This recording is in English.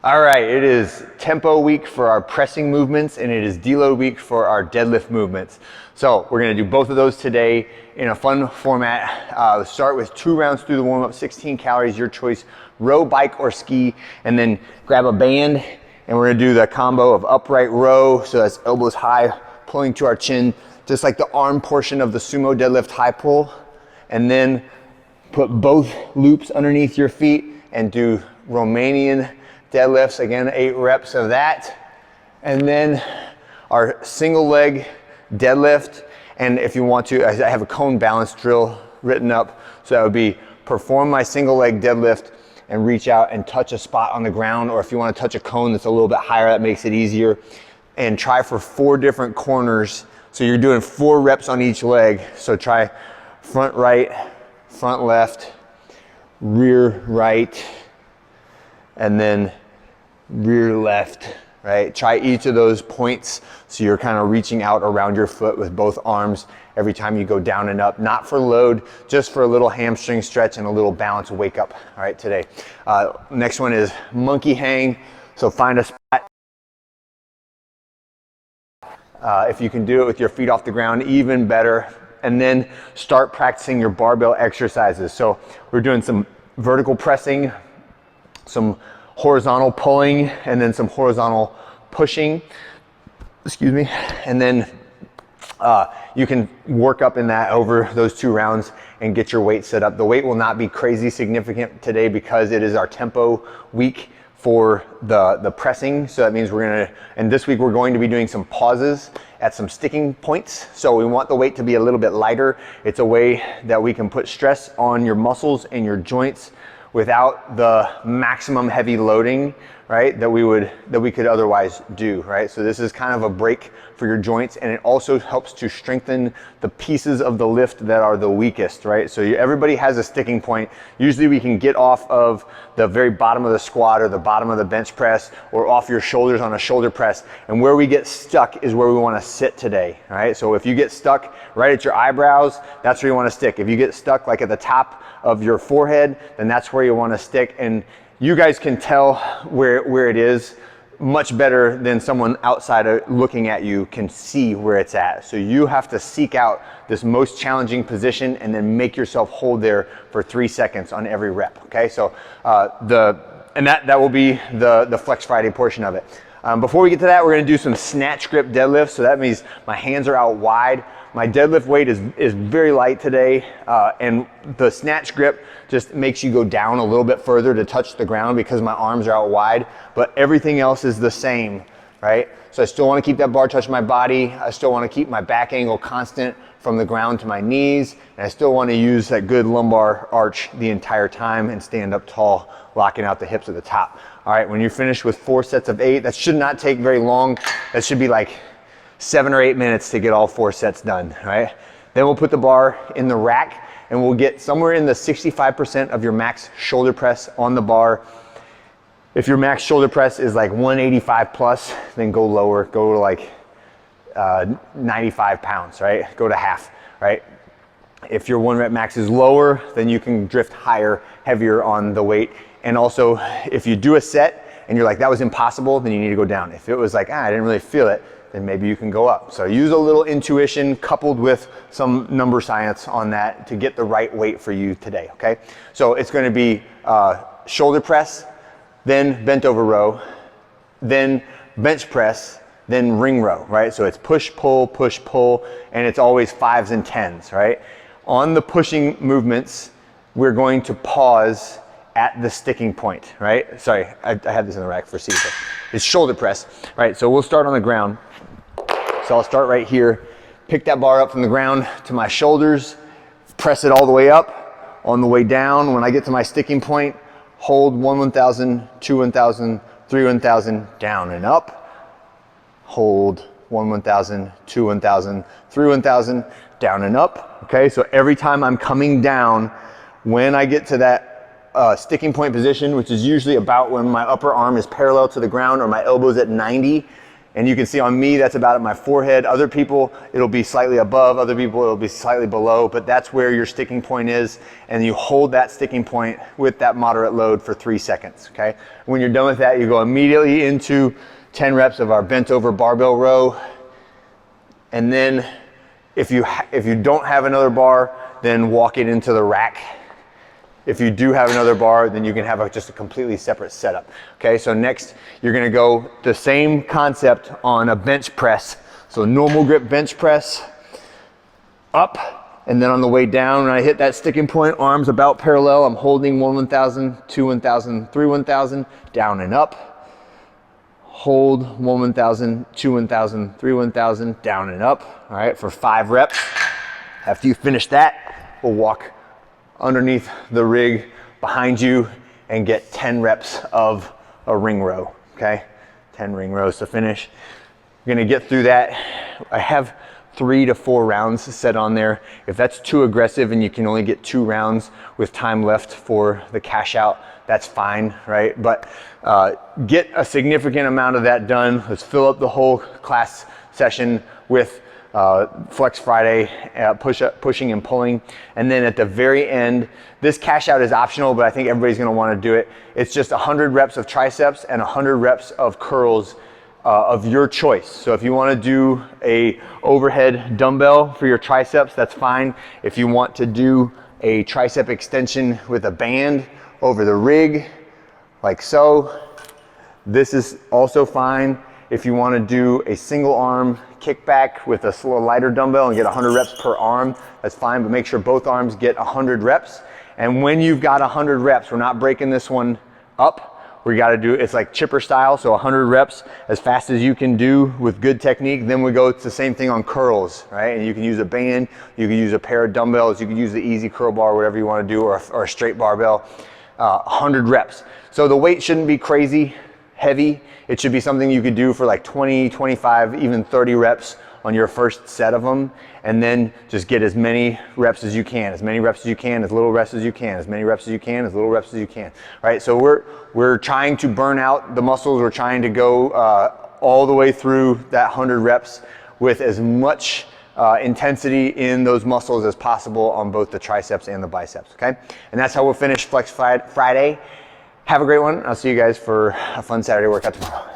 All right, it is tempo week for our pressing movements and it is deload week for our deadlift movements. So we're gonna do both of those today in a fun format. Start with 2 rounds through the warm-up, 16 calories, your choice, row, bike, or ski, and then grab a band and we're gonna do the combo of upright row, so that's elbows high, pulling to our chin, just like the arm portion of the sumo deadlift high pull, and then put both loops underneath your feet and do Romanian deadlifts, again 8 reps of that, and then our single leg deadlift. And if you want to, I have a cone balance drill written up, so that would be perform my single leg deadlift and reach out and touch a spot on the ground, or if you want to touch a cone that's a little bit higher, that makes it easier, and try for 4 different corners. So you're doing 4 reps on each leg, so try front right, front left, rear right, and then rear left, right? Try each of those points so you're kind of reaching out around your foot with both arms every time you go down and up, not for load, just for a little hamstring stretch and a little balance wake up, all right, today. Next one is monkey hang. So find a spot. If you can do it with your feet off the ground, even better. And then start practicing your barbell exercises. So we're doing some vertical pressing, some horizontal pulling, and then some horizontal pushing, excuse me. And then you can work up in that over those 2 rounds and get your weight set up. The weight will not be crazy significant today because it is our tempo week for the pressing. So that means and this week we're going to be doing some pauses at some sticking points. So we want the weight to be a little bit lighter. It's a way that we can put stress on your muscles and your joints without the maximum heavy loading, right, that we could otherwise do, right? So this is kind of a break for your joints, and it also helps to strengthen the pieces of the lift that are the weakest, right? So everybody has a sticking point. Usually we can get off of the very bottom of the squat or the bottom of the bench press or off your shoulders on a shoulder press, and where we get stuck is where we want to sit today, all right? So if you get stuck right at your eyebrows, that's where you want to stick. If you get stuck like at the top of your forehead, then that's where you want to stick. And you guys can tell where it is much better than someone outside of looking at you can see where it's at. So you have to seek out this most challenging position and then make yourself hold there for 3 seconds on every rep, okay? So that will be the Flex Friday portion of it. Before we get to that, we're gonna do some snatch grip deadlifts. So that means my hands are out wide. My deadlift weight is very light today, and the snatch grip just makes you go down a little bit further to touch the ground because my arms are out wide, but everything else is the same, right? So I still want to keep that bar touch my body. I still want to keep my back angle constant from the ground to my knees, and I still want to use that good lumbar arch the entire time and stand up tall, locking out the hips at the top. All right, when you're finished with 4 sets of 8, that should not take very long. That should be like 7 or 8 minutes to get all 4 sets done, right? Then we'll put the bar in the rack and we'll get somewhere in the 65% of your max shoulder press on the bar. If your max shoulder press is like 185 plus, then go lower, go to like 95 pounds, right? Go to half, right? If your 1 rep max is lower, then you can drift higher, heavier on the weight. And also, if you do a set and you're like, that was impossible, then you need to go down. If it was like, I didn't really feel it, then maybe you can go up. So use a little intuition coupled with some number science on that to get the right weight for you today, okay? So it's gonna be shoulder press, then bent over row, then bench press, then ring row, right? So it's push, pull, and it's always 5s and 10s, right? On the pushing movements, we're going to pause at the sticking point, right? Sorry, I had this in the rack for C, but it's shoulder press, right? So we'll start on the ground. So I'll start right here, pick that bar up from the ground to my shoulders, press it all the way up. On the way down, when I get to my sticking point, hold 1 1000, 2 1000, 3 1000, down and up. Hold 1 1000, 2 1000, 3 1000, down and up. Okay, so every time I'm coming down, when I get to that sticking point position, which is usually about when my upper arm is parallel to the ground or my elbow's at 90, And you can see on me, that's about at my forehead. Other people, it'll be slightly above. Other people, it'll be slightly below, but that's where your sticking point is. And you hold that sticking point with that moderate load for 3 seconds, okay? When you're done with that, you go immediately into 10 reps of our bent over barbell row. And then if you don't have another bar, then walk it into the rack. If you do have another bar, then you can have just a completely separate setup. Okay, so next you're gonna go the same concept on a bench press. So normal grip bench press, up, and then on the way down, when I hit that sticking point, arms about parallel, I'm holding 1 1000, 2 1000, 3 1000, down and up. Hold 1 1000, 2 1000, 3 1000, down and up. All right, for 5 reps. After you finish that, we'll walk underneath the rig behind you and get 10 reps of a ring row, okay? 10 ring rows to finish. You're gonna get through that. I have 3 to 4 rounds set on there. If that's too aggressive and you can only get 2 rounds with time left for the cash out, that's fine, right? But get a significant amount of that done. Let's fill up the whole class session with Flex Friday, pushing and pulling. And then at the very end, this cash out is optional, but I think everybody's gonna wanna do it. It's just 100 reps of triceps and 100 reps of curls of your choice. So if you wanna do a overhead dumbbell for your triceps, that's fine. If you want to do a tricep extension with a band over the rig, like so, this is also fine. If you wanna do a single arm kickback with a lighter dumbbell and get 100 reps per arm, that's fine, but make sure both arms get 100 reps. And when you've got 100 reps, we're not breaking this one up. We gotta do, it's like chipper style, so 100 reps as fast as you can do with good technique. Then we go, it's the same thing on curls, right? And you can use a band, you can use a pair of dumbbells, you can use the easy curl bar, whatever you wanna do, or a straight barbell, 100 reps. So the weight shouldn't be crazy heavy. It should be something you could do for like 20, 25, even 30 reps on your first set of them, and then just get as many reps as you can, as many reps as you can, as little reps as you can, as many reps as you can, as little reps as you can, right? So we're trying to burn out the muscles. We're trying to go all the way through that 100 reps with as much intensity in those muscles as possible on both the triceps and the biceps, okay? And that's how we'll finish Flex Friday. Have a great one. I'll see you guys for a fun Saturday workout tomorrow.